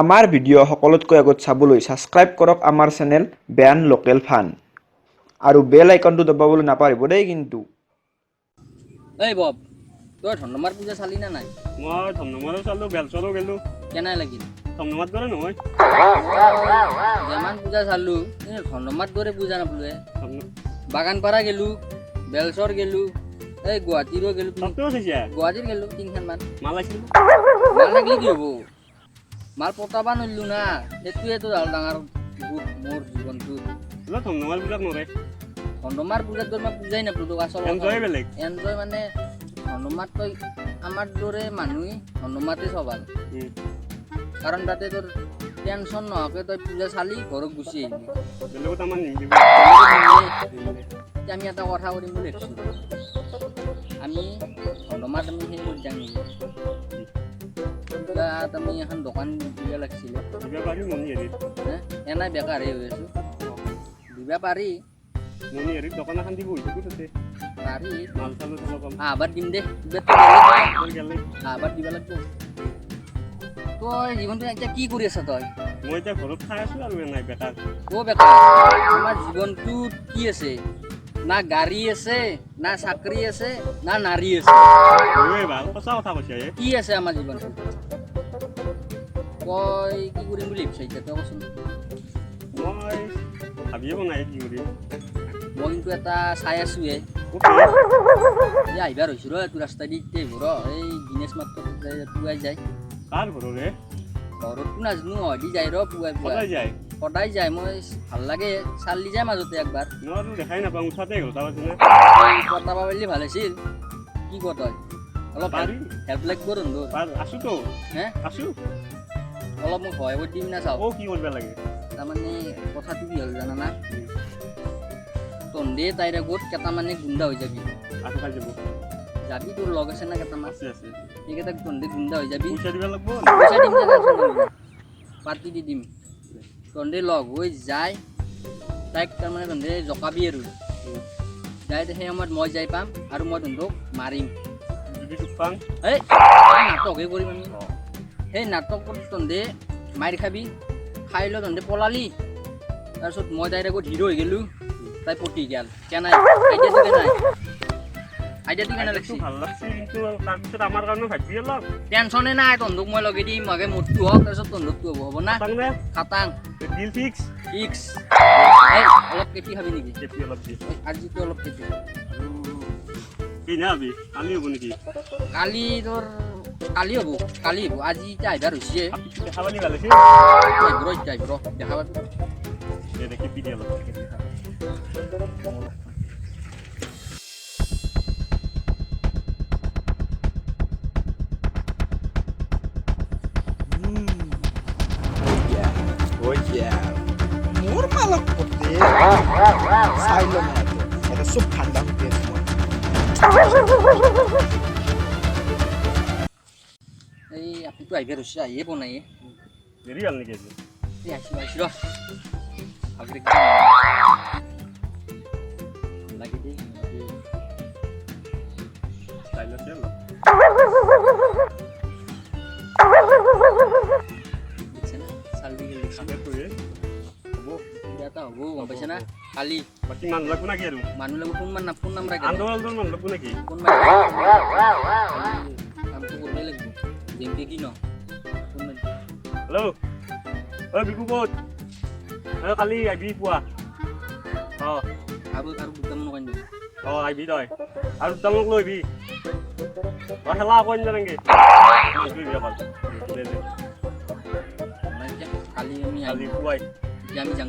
আমাৰ ভিডিঅ' সকলোতকৈ আগত চাবলৈ ছাবস্ক্ৰাইব কৰক আমাৰ চেনেল বেয়ান লোকেল ফান আৰু বেল আইকনটো দবাবলৈ নাপাহৰিব দেই কিন্তু। এই বব তই ধন্যবাদ পূজা চালি না নাই? মই ধমধমাৰো চালো বেলচৰো গেলো কেনে লাগিল? ধমধমাত কৰে নহয় যেমান পূজা চালো ধন্যবাদ দৰে পূজা নাপালো। বাগানপাৰা গেলো, বেলচৰ গেলো, এই গুৱাহাটীৰো গেলো, গুৱাহাটীৰ গেলো তিনিখনমান। মাল আছিল মাল লাগিলে কি হ'ব? মাল পতাবা নৰিলো না, সেইটোৱেতো ডাঙৰ দুখ মোৰ জীৱনটো। ধমধমাৰ পূজাত নৰে ধন্যবাদ পূজাত তোৰ মই পূজাই নাপালো তোক আচল বেলেগ এনজয় মানে ধন্যবাদ তই আমাৰ দৰে মানুহে ধন্যবাদে চবাল কাৰণ তাতে তোৰ টেনশ্যন নোহোৱাকৈ তই পূজা চালি ঘৰত গুচি আহিবি। বেলেগত আমাৰ আমি এটা কথা কৰিম বুলি ভাবিছোঁ, আমি ধন্যবাদ আমি সেই কৰি যাম নেকি? তাত আমি এখন দোকান দিব লাগিছিলে, এনাই বেকাৰহে হৈ আছোঁ, দিব পাৰি দোকান এখন দিব পাৰি মাল চালো চলাব আবাৰ দিম দে, আবাৰ দিব লাগিব। তই জীৱনটো এতিয়া কি কৰি আছা তই? মই এতিয়া ঘৰত খাই আছো আৰু নাই বেকাৰ বেকাৰ আমাৰ জীৱনটোত কি আছে? না গাড়ী আছে, না চাকৰি আছে, না নাৰী আছে। ভাল সঁচা কথা কৈছে। কি আছে আমাৰ জীৱনটোত? তই কি কৰিম বুলি ভাবিছা এতিয়া তই কচোন? মই ভাবিয়ে পোৱা নাই কি কৰিম। মই কিন্তু এটা চাই আছোঁ আহিবাৰ হৈছোঁ ৰ তোৰ ৰাস্তা দি ঘৰ এই দিনেশ মাত্ৰ পুৱাই যায়। কাৰ ঘৰৰে? ঘৰততো নাজানো হয়দি যায় ৰ পুৱাই পুৱাই যায়, সদায় যায়। মই ভাল লাগে চালি যায় মাজতে একবাৰ দেখাই নাপাওঁ উঠাতে পতাব পাৰিলে ভাল আছিল। কি ক তই? অলপ হেল্প লাগিব আছো তো হে আছো অলপ মোক সহায় কৰি দিবি না চাওঁ কি কৰিব লাগে। তাৰমানে কথাটো কি হ'ল জানানা, তন্দে তাইৰ আগত কেইটামানে গুণ্ডা হৈ যাবি। যাবি তোৰ লগ আছে না কেইটামান, সেইকেইটাক তন্দে গুণ্ডা হৈ যাবি। পইচা দিম পাৰ্টি দি দিম। তন্দে লগ হৈ যায় তাইক তাৰমানে তন্দে জকাবি আৰু যাই সেই সময়ত মই যাই পাম আৰু মই তন্দক মাৰিম। এই নাটকহে কৰিম আমি। সেই নাটকত তন্দে মাৰি খাবি, খাই লৈ তন্দে পলালি, তাৰপিছত মই তাইৰ আগত হিৰো হৈ গেলো, তাই পটি গেল। কেনাই আইডিয়াটো কেনাই? আইডিয়াটো কেনে লাগছি? ভাল লাগছি কিন্তু তাৰপিছত আমাৰ কাৰণে ভাবি অলপ টেনশ্যনে নাই। তন্দুক মই লগাই দিম, আগে মোৰটো হওক তাৰপিছত তন্দুকটো হ'ব না খাটাং ডিল ফিক্স ফিক্স। এই অলপ কেটি খাবি নেকি? কেটি অলপ দি আজিতো অলপ কেটি কি নাবি কালি হ'ব নেকি? কালি তোৰ কালি হ'ব, কালি হ'ব। আজি এতিয়া আহিবাৰ হৈছে দেখা পালি ভাল হৈছে দেখা পাবি দেখি পিঠি অলপ মোৰ মালক পতে চাই ল না এটা চব ঠাণ্ডা হতে এই আপুটো আহিবাৰ হৈছে, আহিয়ে পোৱা নাই। দেৰি হ'ল নেকি আজি? আহিছোঁ আহিছোঁ ৰ লাগি দেই হ'ব গম পাইছে না? কালি বাকী মানুহ লাগব নাকি আৰু? মানুহ লাগিব ফোন নাম্বাৰ আন্দোলন মানুহ লাগব নেকি? কামটো কৰিবই লাগিব যেনেকৈ কি ন। হেল্ল' ঐ বিকু ক'ত? কালি আহিবি পুৱা। আৰু দুটামান কই দিবি। আহিবি তই আৰু দুটামানক লৈ আহিবি। খেলা আকৌ নেকি? কালি আমি কালি পুৱাই আমি যাম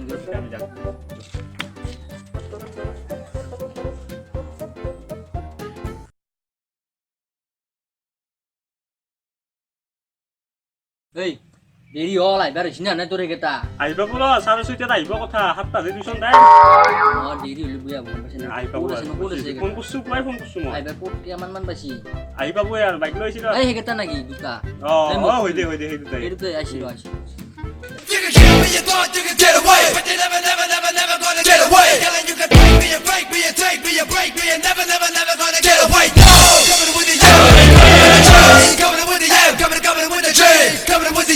এই দেৰি হ'ল আহিবাৰ হৈছে না তোৰ এইকেইটা আহিব বোলো 4:30 আহিব কথা 7:00 টিউচন টাইম দেৰি হ'লে বুঢ়া গম পাইছে না? ফোন কৰিছো পুৱাই ফোন কৰিছো মই আহিবাৰ ক'ত কেইটামান পাইছি? আহি পাবই আৰু বাইক লৈ আহিছিল এই সেইকেইটা নেকি দুটা? হৈ দে সেই দুটাই আহিছোঁ You can kill me, you thought you could get away, but you're never gonna get away. Yelling, you can break me and break me and take me and break me and never gonna get away. No, coming with the coming with the coming with the coming with the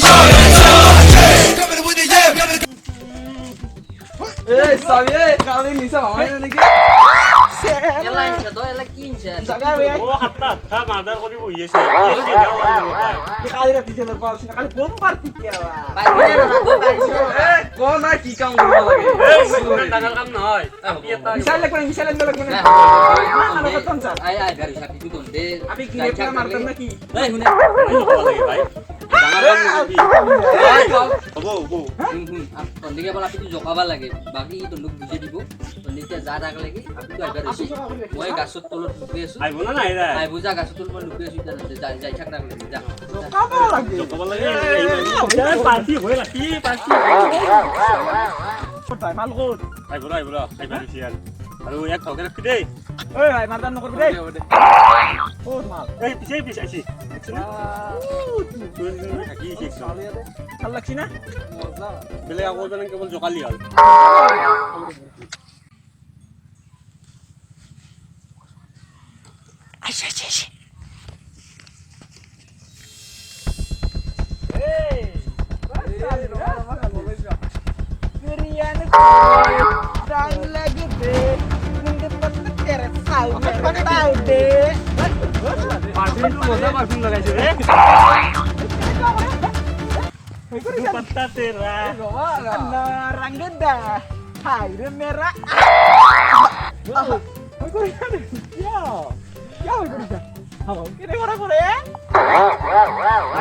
Kali ni sama mana lagi? এলা ইনছে তো এলা কি ইনছে Jaga be. ও হাতটা হাতটা mother করে বই আছে এই যে যাও Kali rati channel paus ni kali bom party kya ba? বাইরে না তো বাইরে Kau nak kikang gua lagi. এই সুন্দর টাকার কাম নয় আপনি এটা Misal lek mana? না Mana kau tonton? আই আই গাড়ি সাথে তুই দে Abi kiri pernah martam lagi. এই হুনে লাগে ভাই টাকার কাম এই কও হবো হবো তন্দিকে বলা আপনি জকাবা লাগে বাকি তন্দুক বুঝে দিব তন্দিকে যা ডাক লাগি আপনি তো আইবার আছি মই গাছত তলত লুকাই আছো আইবো না নাই রে আই বুঝা গাছত তলত লুকাই আছো যাই যাই থাক ডাক লাগি যা Apa lagi? কব লাগে পার্টি হই রাখি পার্টি Kau mal kau. আইবো আইবো আইবা দিছি আৰু এক ধকে রাখি দেই Eh, martam nukar be. Oh mal. এই পিছে পিছে আইছি তুই থাকি শিখ Halak sini. বেলে আকৌ জানেন কেবল জকালি হল Biryani dan lagi deh. Mungkin pernah keret tahu deh. পারফিউমটো মজা পারফিউম লাগাইছে রে দুপাট্টা তেরা Rang geda. Hai, merah. Ya. Ya, Halo, ini orang Korea.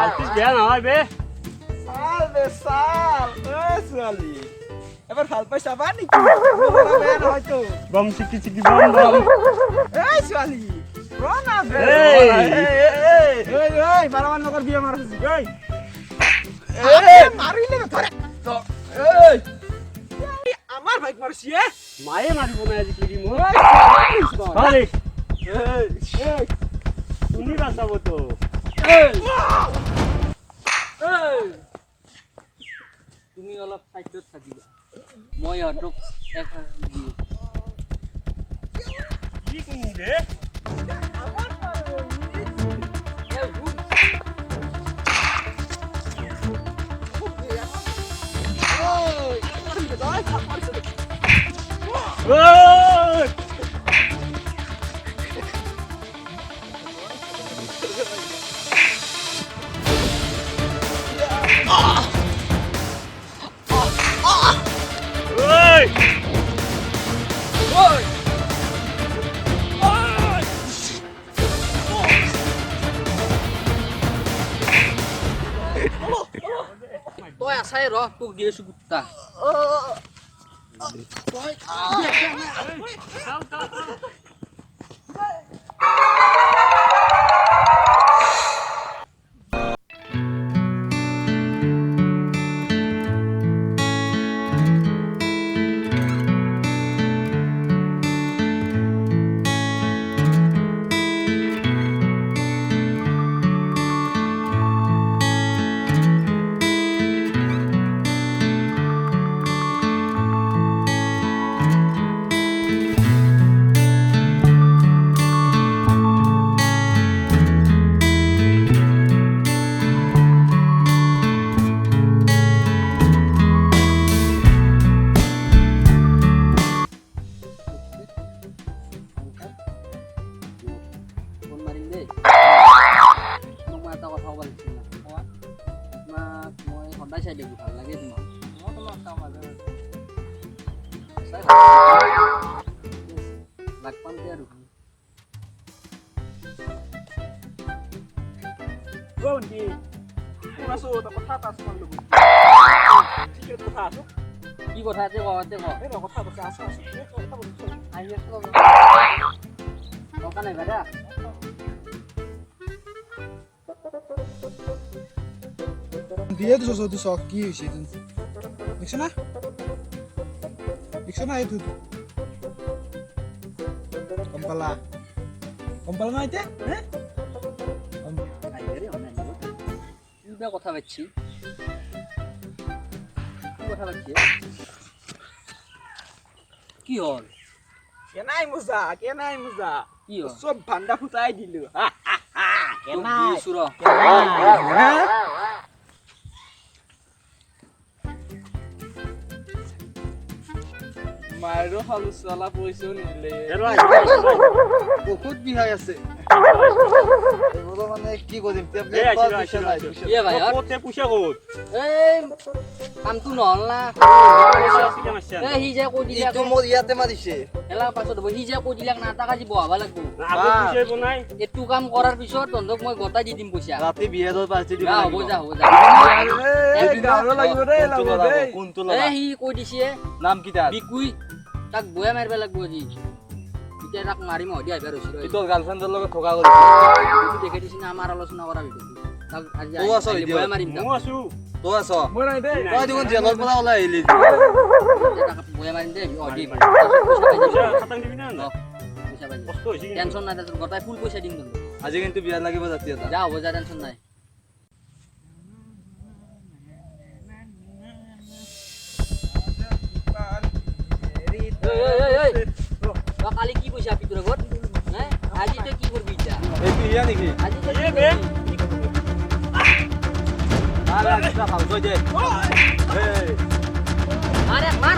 Artist বেয়া নহয় বে Sal. Sali. Ever hal pas apa nih? Orang hojto. বম চিকি চিকি বম বম Sali. Rona be. Hey. Hey, parawan nukar biar marah sih. Hey. Mari nih thore. To. Hey. Amar baik Marsya. মায়ে মারিব না আজি কি মো Hey. আরে Hey. তুমি বাঁচাবো তো তুমি অলপ সাইডত থাকিবা মই ইহঁতক এক দিওঁ কি কোনি রে ওই ওই তই আছাই ৰ তোক দি আছো কুত্তা ফোন মাৰিম দেই মোক মই এটা কথা ক'ব লাগিছিল না তোমাক মই সদায় চাই দেখোঁ ভাল লাগে তোমাক লাগ পাম দে আৰু Bondi. Masuk tak kota tak semua lu. Sikit kota tu. কি কথা আছে কওঁতে ক Eh, kota tu asal. Kota tu. আহি আছো টকা নাই দাদা Dia tu sesuatu soki sih tu. Iksana? Iksana itu. Kompala. Kompala nggak itu? Eh? কিবা কথা পাচ্ছি কি কথা পাচ্ছি কি হল Kenai muza. কি হল Sob banda putai dilu. Ha. Kenai সুর মায়েৰো খালো চলা পইচাও নিদিলে বহুত বিহাই আছে এইবোৰ মানে কি কৰিম ইয়ে ভাই পইচা ক'ত এই কামটো নহ'ল না এই সি যে কৈ দিলে ইটো মোৰ ইয়াতে মাৰিছে এলা পাছত হ'ব সি যে কৈ দিলে না টাকা আজি বহাব লাগিব আগত পইচা বনাই এইটো কাম কৰাৰ পিছত তহঁতক মই গতাই দি দিম পইচা ৰাতি বিয়াৰৰ পাৰ্টি দিব যা হ'ব যা হ'ব যা কোনটো এই সি কৈ দিছে নাম কি তাৰ বিকুই তাক বয়া মাৰিব লাগিব আজি এতিয়া তাক মাৰিম হদি আহিব ৰৈছে তোৰ গাৰ্লফ্ৰেণ্ডৰ লগত থকা কৰিছে দেখে দিছে না আমাৰ আলোচনা কৰা ভিডিঅ'টো তাক আজি তই আছ আহিলে এতিয়া? বয়া মাৰিম তাক ময়ো আছো তই আছ মই নাই দেই তই দেখোন জেলৰ পৰা ওলাই আহিলি তাক বয়া মাৰিম দে হদি পইচা খাটাং দিবি না পইচা পাই কষ্ট হৈছে কিন্তু। টেনচন নাই তোৰ গতাই ফুল পইচা দিম তোক আজি কিন্তু বিয়া লাগিব জাতি এটা যা হ'ব যা টেনচন নাই তই কালি কি কৈছা পিতৰ আগত আজি তই কি কৰবি এতিয়া এইটো ইয়া নেকি আজি তই এ কি বে কৰবি? ভাল দে মাৰ মাৰ